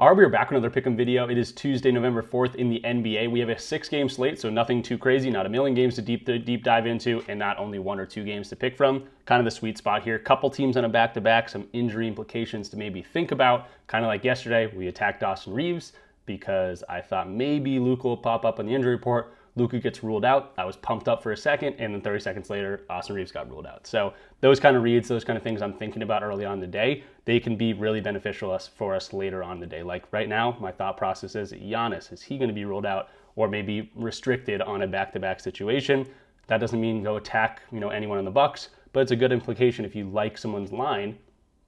All right, we are back with another Pick'em video. It is Tuesday, November 4th in the NBA. We have a 6-game slate, so nothing too crazy, not a million games to deep dive into, and not only 1 or 2 games to pick from. Kind of the sweet spot here. Couple teams on a back-to-back, some injury implications to maybe think about. Kind of like yesterday, we attacked Austin Reeves because I thought maybe Luka will pop up on the injury report. Luka gets ruled out. I was pumped up for a second, and then 30 seconds later, Austin Reeves got ruled out. So those kind of reads, those kind of things I'm thinking about early on in the day, they can be really beneficial for us later on in the day. Like right now, my thought process is Giannis, is he going to be ruled out or maybe restricted on a back-to-back situation? That doesn't mean go attack anyone on the Bucks, but it's a good implication if you like someone's line.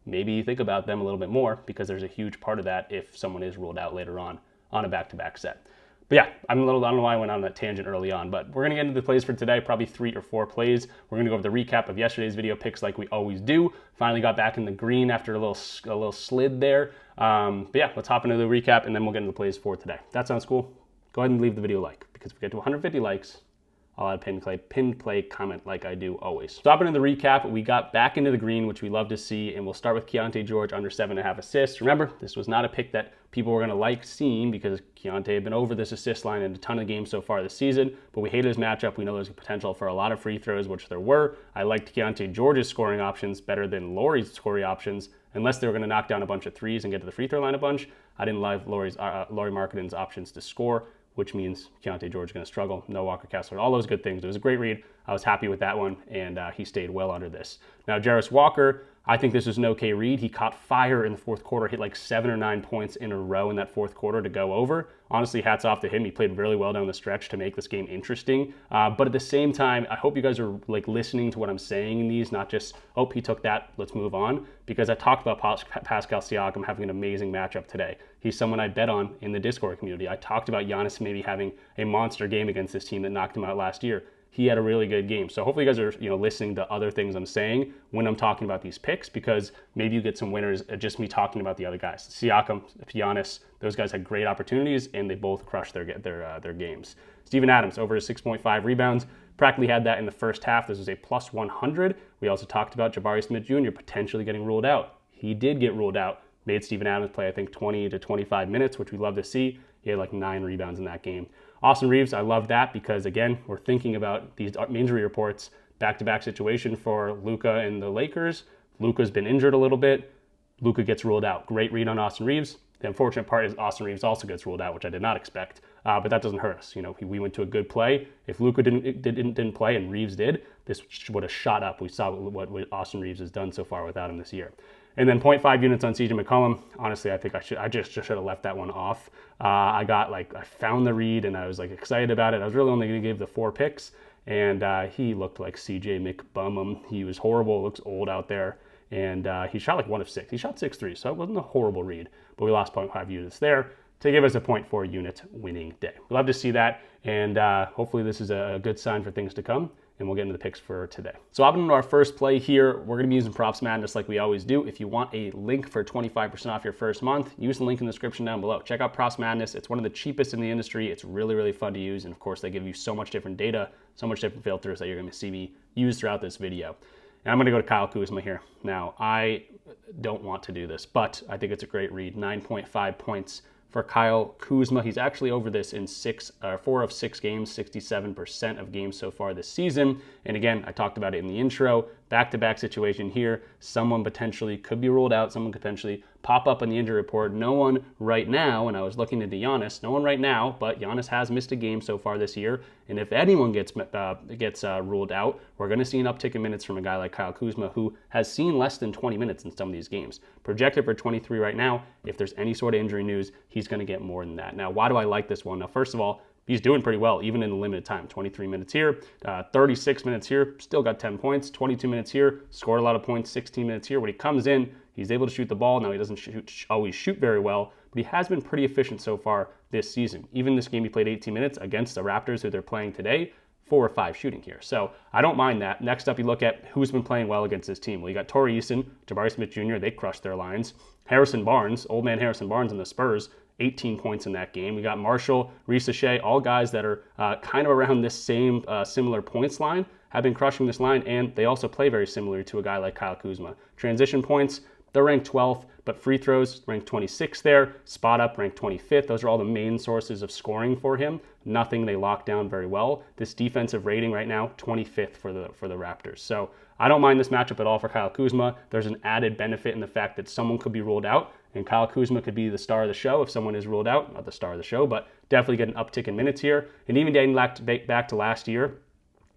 Maybe you think about them a little bit more because there's a huge part of that if someone is ruled out later on a back-to-back set. But yeah, I don't know why I went on that tangent early on, but we're going to get into the plays for today, probably 3 or 4 plays. We're going to go over the recap of yesterday's video picks like we always do. Finally got back in the green after a little slid there. But yeah, let's hop into the recap and then we'll get into the plays for today. That sounds cool. Go ahead and leave the video a like because if we get to 150 likes, I'll add pinned play comment like I do always. So hopping into the recap, we got back into the green, which we love to see, and we'll start with Keyonte George under 7.5 assists. Remember, this was not a pick that people were going to like seeing because Keyonte had been over this assist line in a ton of games so far this season, but we hated his matchup. We know there's potential for a lot of free throws, which there were. I liked Keyonte George's scoring options better than Lauri's scoring options, unless they were going to knock down a bunch of threes and get to the free throw line a bunch. I didn't like Lauri Markkanen's options to score, which means Keyonte George is going to struggle. No Walker Kessler, all those good things. It was a great read. I was happy with that one, and he stayed well under this. Now, Jarris Walker, I think this was an okay read. He caught fire in the fourth quarter, hit like 7 or 9 points in a row in that fourth quarter to go over. Honestly, hats off to him. He played really well down the stretch to make this game interesting. But at the same time, I hope you guys are like listening to what I'm saying in these, not just, oh, he took that, let's move on. Because I talked about Pascal Siakam having an amazing matchup today. He's someone I bet on in the Discord community. I talked about Giannis maybe having a monster game against this team that knocked him out last year. He had a really good game. So hopefully you guys are listening to other things I'm saying when I'm talking about these picks, because maybe you get some winners just me talking about the other guys. Siakam, Giannis, those guys had great opportunities and they both crushed their games. Steven Adams over his 6.5 rebounds. Practically had that in the first half. This was a plus 100. We also talked about Jabari Smith Jr. potentially getting ruled out. He did get ruled out. Made Steven Adams play, I think, 20 to 25 minutes, which we love to see. He had like 9 rebounds in that game. Austin Reeves, I love that because, again, we're thinking about these injury reports, back-to-back situation for Luka and the Lakers. Luka's been injured a little bit. Luka gets ruled out. Great read on Austin Reeves. The unfortunate part is Austin Reeves also gets ruled out, which I did not expect, but that doesn't hurt us. We went to a good play. If Luka didn't play and Reeves did, this would have shot up. We saw what Austin Reeves has done so far without him this year. And then 0.5 units on CJ McCollum. Honestly, I think I just should have left that one off. I found the read and I was excited about it. I was really only going to give the 4 picks, and he looked like CJ McBum. He was horrible. Looks old out there, and he shot 1 of 6. He shot 6 threes, so it wasn't a horrible read. But we lost 0.5 units there to give us a 0.4 unit winning day. We'd love to see that, and hopefully this is a good sign for things to come. And we'll get into the picks for today. So hopping into our first play here, we're going to be using Props Madness like we always do. If you want a link for 25% off your first month, use the link in the description down below. Check out Props Madness. It's one of the cheapest in the industry. It's really, really fun to use. And of course, they give you so much different data, so much different filters that you're going to see me use throughout this video. And I'm going to go to Kyle Kuzma here. Now, I don't want to do this, but I think it's a great read. 9.5 points for Kyle Kuzma. He's actually over this in 4 of 6 games, 67% of games so far this season. And again, I talked about it in the intro, back-to-back situation here. Someone potentially could be ruled out. Someone could potentially pop up on the injury report. No one right now, and I was looking into Giannis, no one right now, but Giannis has missed a game so far this year. And if anyone gets ruled out, we're going to see an uptick in minutes from a guy like Kyle Kuzma, who has seen less than 20 minutes in some of these games. Projected for 23 right now. If there's any sort of injury news, he's going to get more than that. Now, why do I like this one? Now, first of all, he's doing pretty well, even in the limited time. 23 minutes here, 36 minutes here, still got 10 points, 22 minutes here, scored a lot of points, 16 minutes here. When he comes in, he's able to shoot the ball. Now, he doesn't always shoot very well, but he has been pretty efficient so far this season. Even this game, he played 18 minutes against the Raptors, who they're playing today, 4 or 5 shooting here. So I don't mind that. Next up, you look at who's been playing well against this team. Well, you got Tyrese, Jabari Smith Jr., they crushed their lines. Harrison Barnes, old man Harrison Barnes in the Spurs, 18 points in that game. We got Marshall, Reese Shea, all guys that are kind of around this same similar points line, have been crushing this line, and they also play very similar to a guy like Kyle Kuzma. Transition points, They're ranked 12th, but free throws ranked 26th there. Spot up ranked 25th. Those are all the main sources of scoring for him. Nothing they lock down very well. This defensive rating right now, 25th for the Raptors. So I don't mind this matchup at all for Kyle Kuzma. There's an added benefit in the fact that someone could be ruled out, and Kyle Kuzma could be the star of the show if someone is ruled out. Not the star of the show, but definitely get an uptick in minutes here. And even dating back to last year,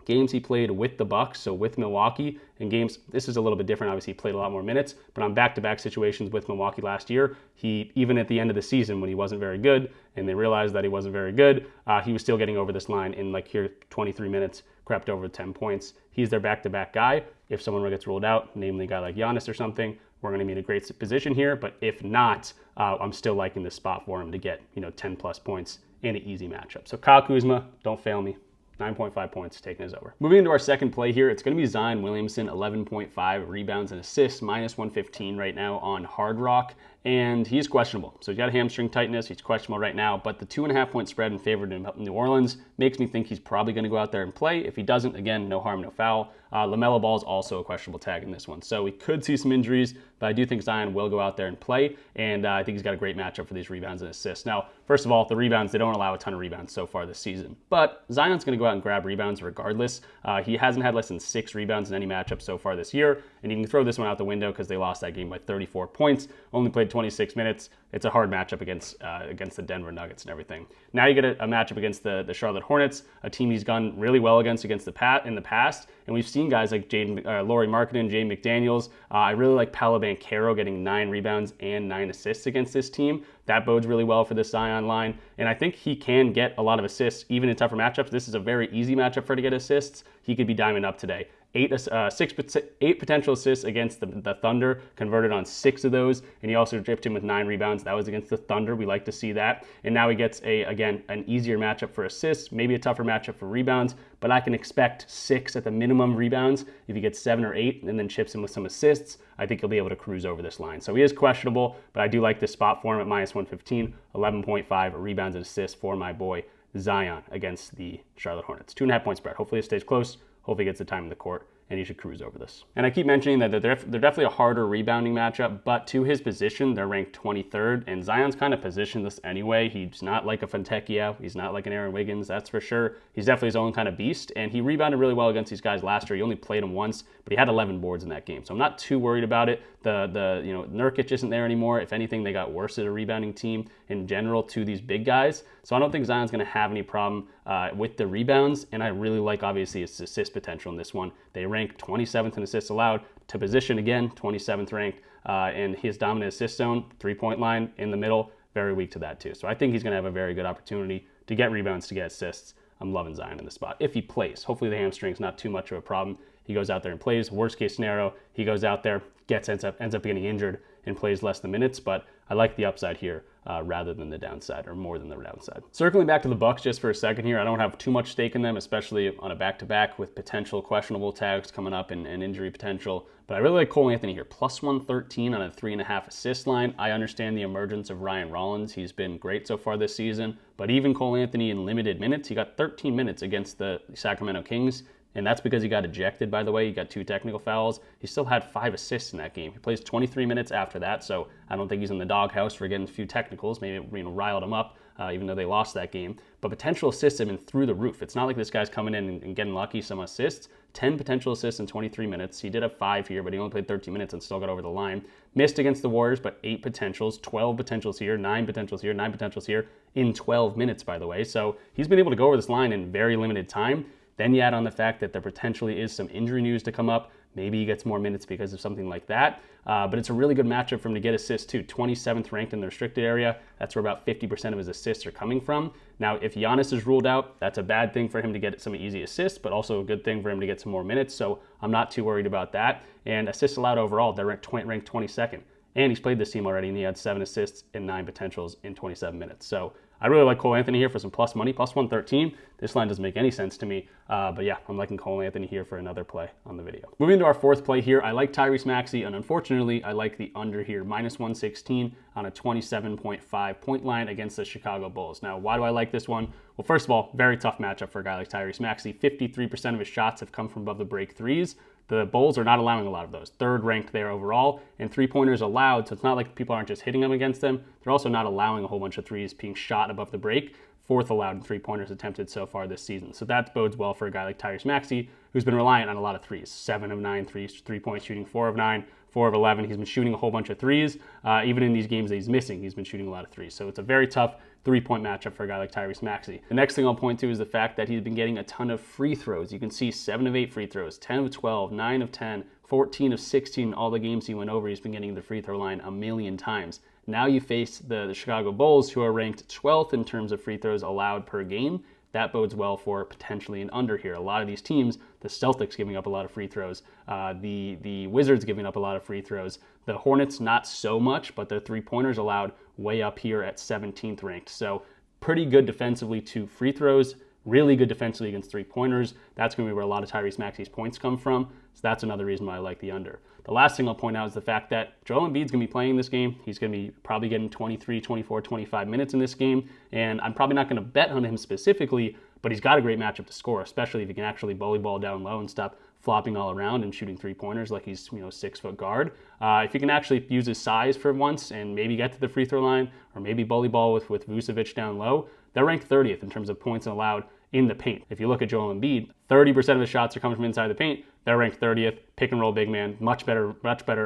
games he played with the Bucks, so with Milwaukee, and games, this is a little bit different, obviously he played a lot more minutes, but on back-to-back situations with Milwaukee last year, he, even at the end of the season when he wasn't very good, and they realized that he wasn't very good, he was still getting over this line in like here, 23 minutes, crept over 10 points. He's their back-to-back guy. If someone gets ruled out, namely a guy like Giannis or something, we're going to be in a great position here, but if not, I'm still liking this spot for him to get, 10 plus points in an easy matchup. So Kyle Kuzma, don't fail me. 9.5 points, taking us over. Moving into our second play here, it's going to be Zion Williamson, 11.5 rebounds and assists, minus 115 right now on Hard Rock, and he's questionable. So he's got a hamstring tightness, he's questionable right now, but the 2.5 point spread in favor of New Orleans makes me think he's probably going to go out there and play. If he doesn't, again, no harm, no foul. LaMelo Ball is also a questionable tag in this one, so we could see some injuries, but I do think Zion will go out there and play, and I think he's got a great matchup for these rebounds and assists. Now, first of all, the rebounds, they don't allow a ton of rebounds so far this season, but Zion's going to go out and grab rebounds regardless. He hasn't had less than 6 rebounds in any matchup so far this year, and you can throw this one out the window because they lost that game by 34 points, only played 26 minutes. It's a hard matchup against the Denver Nuggets and everything. Now you get a matchup against the Charlotte Hornets, a team he's gone really well against in the past, and we've seen guys like Lauri Markkanen, Jay McDaniels. I really like Paolo Banchero getting 9 rebounds and 9 assists against this team. That bodes really well for this Zion line, and I think he can get a lot of assists even in tougher matchups. This is a very easy matchup for him to get assists. He could be diamond up today. 8 potential assists against the Thunder, converted on 6 of those, and he also dripped him with 9 rebounds. That was against the Thunder. We like to see that. And now he gets, again, an easier matchup for assists, maybe a tougher matchup for rebounds, but I can expect 6 at the minimum rebounds. If he gets 7 or 8 and then chips him with some assists, I think he'll be able to cruise over this line. So he is questionable, but I do like this spot for him at minus 115, 11.5 rebounds and assists for my boy Zion against the Charlotte Hornets. 2.5 point spread. Hopefully it stays close. Hopefully he gets the time in the court, and he should cruise over this. And I keep mentioning that they're definitely a harder rebounding matchup, but to his position, they're ranked 23rd, and Zion's kind of positioned this anyway. He's not like a Fontecchio. He's not like an Aaron Wiggins, that's for sure. He's definitely his own kind of beast, and he rebounded really well against these guys last year. He only played them once, but he had 11 boards in that game, so I'm not too worried about it. Nurkic isn't there anymore. If anything, they got worse as a rebounding team in general to these big guys, so I don't think Zion's going to have any problem with the rebounds, and I really like, obviously, his assist potential in this one. They rank 27th in assists allowed to position, again, 27th ranked, and his dominant assist zone, 3-point line in the middle, very weak to that too. So I think he's going to have a very good opportunity to get rebounds, to get assists. I'm loving Zion in the spot if he plays. Hopefully the hamstring's not too much of a problem. He goes out there and plays. Worst case scenario, he goes out there, ends up getting injured and plays less than minutes, but I like the upside here rather than the downside, or more than the downside. Circling back to the Bucks just for a second here, I don't have too much stake in them, especially on a back-to-back with potential questionable tags coming up and injury potential, but I really like Cole Anthony here. Plus 113 on a 3.5 assist line. I understand the emergence of Ryan Rollins. He's been great so far this season, but even Cole Anthony in limited minutes, he got 13 minutes against the Sacramento Kings, and that's because he got ejected, by the way. He got 2 technical fouls. He still had 5 assists in that game. He plays 23 minutes after that, so I don't think he's in the doghouse for getting a few technicals. Maybe it riled him up, even though they lost that game. But potential assists have been through the roof. It's not like this guy's coming in and getting lucky, some assists. 10 potential assists in 23 minutes. He did have 5 here, but he only played 13 minutes and still got over the line. Missed against the Warriors, but 8 potentials, 12 potentials here, 9 potentials here, 9 potentials here in 12 minutes, by the way. So he's been able to go over this line in very limited time. Then you add on the fact that there potentially is some injury news to come up. Maybe he gets more minutes because of something like that. But it's a really good matchup for him to get assists too. 27th ranked in the restricted area. That's where about 50% of his assists are coming from. Now, if Giannis is ruled out, that's a bad thing for him to get some easy assists, but also a good thing for him to get some more minutes. So I'm not too worried about that. And assists allowed overall, they're ranked 22nd. And he's played this team already, and he had 7 assists and 9 potentials in 27 minutes. So I really like Cole Anthony here for some plus money, plus 113. This line doesn't make any sense to me. But yeah, I'm liking Cole Anthony here for another play on the video. Moving to our fourth play here, I like Tyrese Maxey, and unfortunately, I like the under here, minus 116 on a 27.5 point line against the Chicago Bulls. Now, why do I like this one? Well, first of all, very tough matchup for a guy like Tyrese Maxey. 53% of his shots have come from above the break threes. The Bulls are not allowing a lot of those. Third ranked there overall, and three-pointers allowed, so it's not like people aren't just hitting them against them. They're also not allowing a whole bunch of threes being shot above the break. Fourth allowed in three-pointers attempted so far this season. So that bodes well for a guy like Tyrese Maxey, who's been reliant on a lot of threes. 7 of 9 three-point shooting, 4 of 9, 4 of 11. He's been shooting a whole bunch of threes. Even in these games that he's missing, he's been shooting a lot of threes. So it's a very tough three-point matchup for a guy like Tyrese Maxey. The next thing I'll point to is the fact that he's been getting a ton of free throws. You can see 7 of 8 free throws, 10 of 12, 9 of 10, 14 of 16. All the games he went over, he's been getting the free throw line a million times. Now you face the Chicago Bulls, who are ranked 12th in terms of free throws allowed per game. That bodes well for potentially an under here. A lot of these teams, the Celtics giving up a lot of free throws, the Wizards giving up a lot of free throws, the Hornets not so much, but their three-pointers allowed way up here at 17th ranked. So pretty good defensively to free throws, really good defensively against three-pointers. That's going to be where a lot of Tyrese Maxey's points come from. So that's another reason why I like the under. The last thing I'll point out is the fact that Joel Embiid's going to be playing this game. He's going to be probably getting 23, 24, 25 minutes in this game. And I'm probably not going to bet on him specifically, but he's got a great matchup to score, especially if he can actually bully ball down low and stop flopping all around and shooting three-pointers like he's 6-foot guard. If he can actually use his size for once and maybe get to the free throw line or maybe bully ball with Vucevic down low, they're ranked 30th in terms of points allowed in the paint. If you look at Joel Embiid, 30% of his shots are coming from inside the paint. They're ranked 30th. Pick and roll big man, much better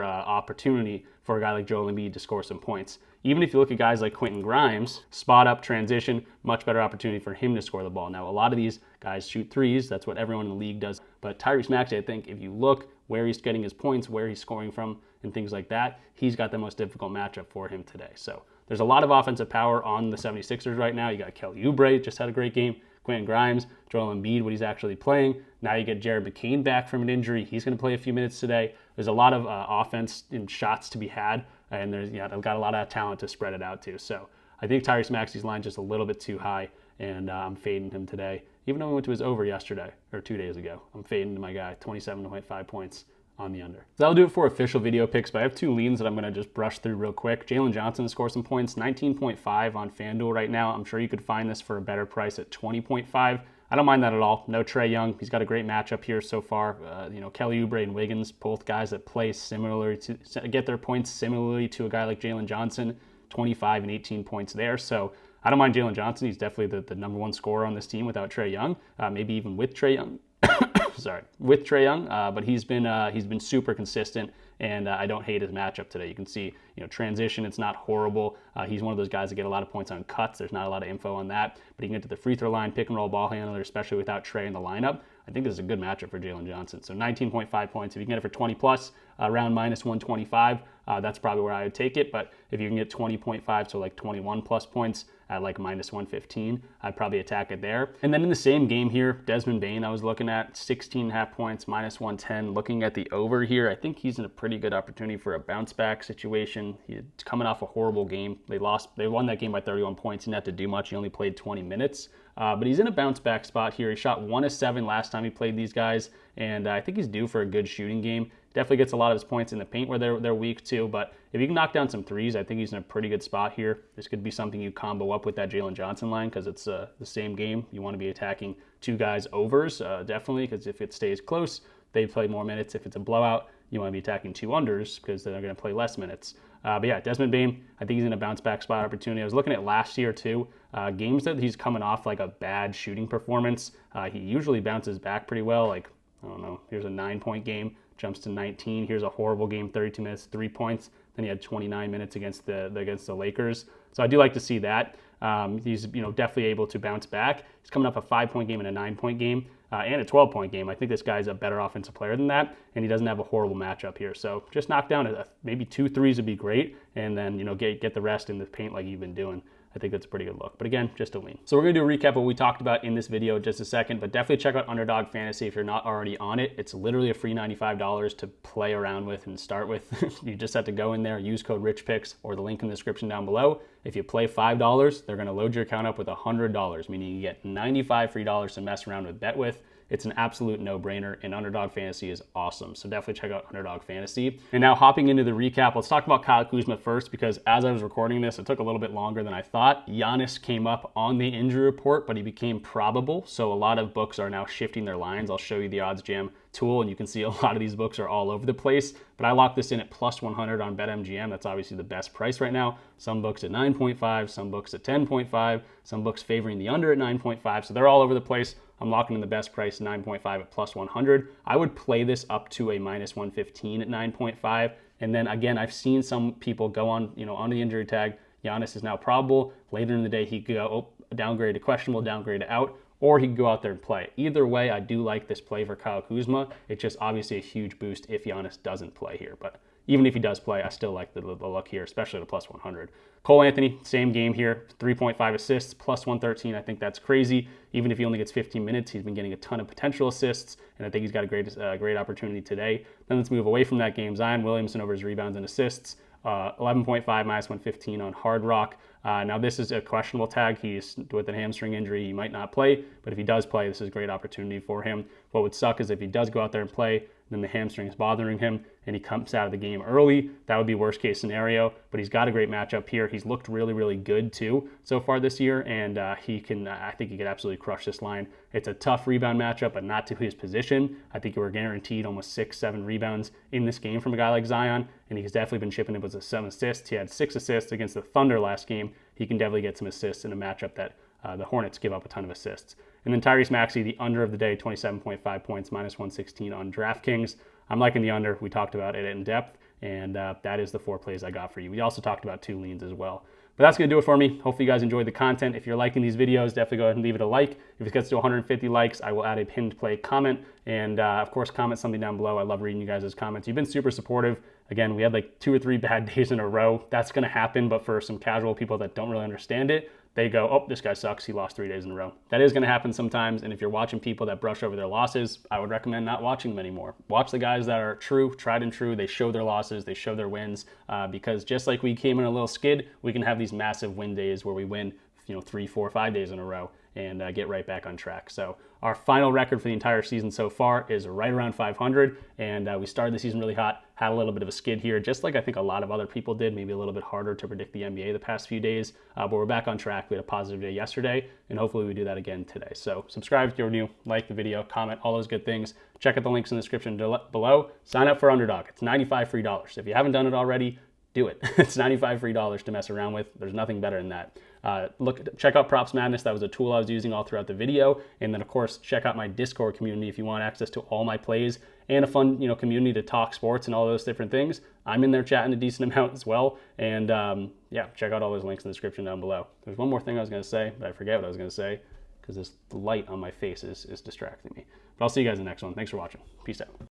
opportunity for a guy like Joel Embiid to score some points. Even if you look at guys like Quentin Grimes, spot up, transition, much better opportunity for him to score the ball. Now, a lot of these guys shoot threes. That's what everyone in the league does. But Tyrese Maxey, I think, if you look where he's getting his points, where he's scoring from, and things like that, he's got the most difficult matchup for him today. So there's a lot of offensive power on the 76ers right now. You got Kelly Oubre, just had a great game. Quentin Grimes, Joel Embiid, what he's actually playing. Now you get Jared McCain back from an injury. He's going to play a few minutes today. There's a lot of offense and shots to be had, and I've got a lot of talent to spread it out to. So I think Tyrese Maxey's line just a little bit too high, and I'm fading him today. Even though we went to his over yesterday, or 2 days ago, I'm fading my guy, 27.5 points on the under. So that'll do it for official video picks, but I have 2 leans that I'm going to just brush through real quick. Jalen Johnson scores some points, 19.5 on FanDuel right now. I'm sure you could find this for a better price at 20.5. I don't mind that at all. No Trae Young. He's got a great matchup here so far. Kelly Oubre and Wiggins, both guys that play similarly to get their points similarly to a guy like Jalen Johnson, 25 and 18 points there. So I don't mind Jalen Johnson. He's definitely the number 1 scorer on this team without Trae Young, maybe even with Trae Young. With Trae Young, but he's been super consistent, and I don't hate his matchup today. You can see, transition, it's not horrible. He's one of those guys that get a lot of points on cuts. There's not a lot of info on that, but he can get to the free throw line, pick and roll ball handler, especially without Trae in the lineup. I think this is a good matchup for Jalen Johnson. So 19.5 points. If you can get it for 20 plus, around minus 125, that's probably where I would take it. But if you can get 20.5, so like 21 plus points at like minus 115, I'd probably attack it there. And then in the same game here, Desmond Bane, I was looking at 16.5 points, minus 110. Looking at the over here, I think he's in a pretty good opportunity for a bounce back situation. He's coming off a horrible game. They won that game by 31 points. He didn't have to do much. He only played 20 minutes. But he's in a bounce back spot here. He shot 1 of 7 last time he played these guys, and I think he's due for a good shooting game. Definitely gets a lot of his points in the paint where they're weak too, but if you can knock down some threes, I think he's in a pretty good spot here. This could be something you combo up with that Jalen Johnson line because it's the same game. You want to be attacking 2 guys overs, definitely, because if it stays close, they play more minutes. If it's a blowout, you want to be attacking 2 unders because they're going to play less minutes. But yeah, Desmond Bane, I think he's in a bounce back spot opportunity. I was looking at last year too. Games that he's coming off like a bad shooting performance, he usually bounces back pretty well. Like, I don't know, here's a 9-point game, jumps to 19. Here's a horrible game, 32 minutes, 3 points. Then he had 29 minutes against the Lakers. So I do like to see that. He's definitely able to bounce back. He's coming off a 5-point game and a 9-point game. And a 12-point game. I think this guy's a better offensive player than that, and he doesn't have a horrible matchup here. So just knock down maybe 2 threes would be great, and then get the rest in the paint like you've been doing. I think that's a pretty good look. But again, just a lean. So we're going to do a recap of what we talked about in this video in just a second, but definitely check out Underdog Fantasy if you're not already on it. It's literally a free $95 to play around with and start with. You just have to go in there, use code RICHPICKS or the link in the description down below. If you play $5, they're going to load your account up with $100, meaning you get $95 free dollars to mess around with, bet with. It's an absolute no-brainer, and Underdog Fantasy is awesome. So definitely check out Underdog Fantasy. And now hopping into the recap, let's talk about Kyle Kuzma first, because as I was recording this, it took a little bit longer than I thought. Giannis came up on the injury report, but he became probable. So a lot of books are now shifting their lines. I'll show you the odds jam tool, and you can see a lot of these books are all over the place. But I locked this in at plus 100 on BetMGM. That's obviously the best price right now. Some books at 9.5, some books at 10.5, some books favoring the under at 9.5. So they're all over the place. I'm locking in the best price, 9.5 at plus 100. I would play this up to a minus 115 at 9.5. And then again, I've seen some people go on, on the injury tag. Giannis is now probable. Later in the day, he could go downgrade to questionable, downgrade to out, or he could go out there and play. Either way, I do like this play for Kyle Kuzma. It's just obviously a huge boost if Giannis doesn't play here. But even if he does play, I still like the look here, especially the plus 100. Cole Anthony, same game here, 3.5 assists, plus 113. I think that's crazy. Even if he only gets 15 minutes, he's been getting a ton of potential assists, and I think he's got a great opportunity today. Then let's move away from that game. Zion Williamson over his rebounds and assists. 11.5 minus 115 on Hard Rock. Now this is a questionable tag. He's with a hamstring injury. He might not play, but if he does play, this is a great opportunity for him. What would suck is if he does go out there and play, then the hamstring is bothering him and he comes out of the game early. That would be worst case scenario, but he's got a great matchup here. He's looked really, really good too so far this year, and I think he could absolutely crush this line. It's a tough rebound matchup, but not to his position. I think you were guaranteed almost 6-7 rebounds in this game from a guy like Zion, and he's definitely been chipping in with some assists. He had 6 assists against the Thunder last game. He can definitely get some assists in a matchup that the Hornets give up a ton of assists. And then Tyrese Maxey, the under of the day, 27.5 points, minus 116 on DraftKings. I'm liking the under. We talked about it in depth, and that is the 4 plays I got for you. We also talked about 2 leans as well. But that's going to do it for me. Hopefully you guys enjoyed the content. If you're liking these videos, definitely go ahead and leave it a like. If it gets to 150 likes, I will add a pinned play comment. And of course, comment something down below. I love reading you guys' comments. You've been super supportive. Again, we had like 2 or 3 bad days in a row. That's going to happen, but for some casual people that don't really understand it, they go, oh, this guy sucks. He lost 3 days in a row. That is going to happen sometimes. And if you're watching people that brush over their losses, I would recommend not watching them anymore. Watch the guys that are true, tried and true. They show their losses. They show their wins. Because just like we came in a little skid, we can have these massive win days where we win 3, 4, 5 days in a row and get right back on track. So our final record for the entire season so far is right around 500, and we started the season really hot, had a little bit of a skid here, just like I think a lot of other people did, maybe a little bit harder to predict the NBA the past few days, but we're back on track. We had a positive day yesterday, and hopefully we do that again today. So subscribe if you're new, like the video, comment, all those good things. Check out the links in the description below. Sign up for Underdog. It's $95 free. If you haven't done it already, do it. It's $95 free to mess around with. There's nothing better than that. Check out Props Madness. That was a tool I was using all throughout the video. And then of course, check out my Discord community if you want access to all my plays and a fun, community to talk sports and all those different things. I'm in there chatting a decent amount as well. And yeah, check out all those links in the description down below. There's one more thing I was going to say, but I forget what I was going to say because this light on my face is distracting me. But I'll see you guys in the next one. Thanks for watching. Peace out.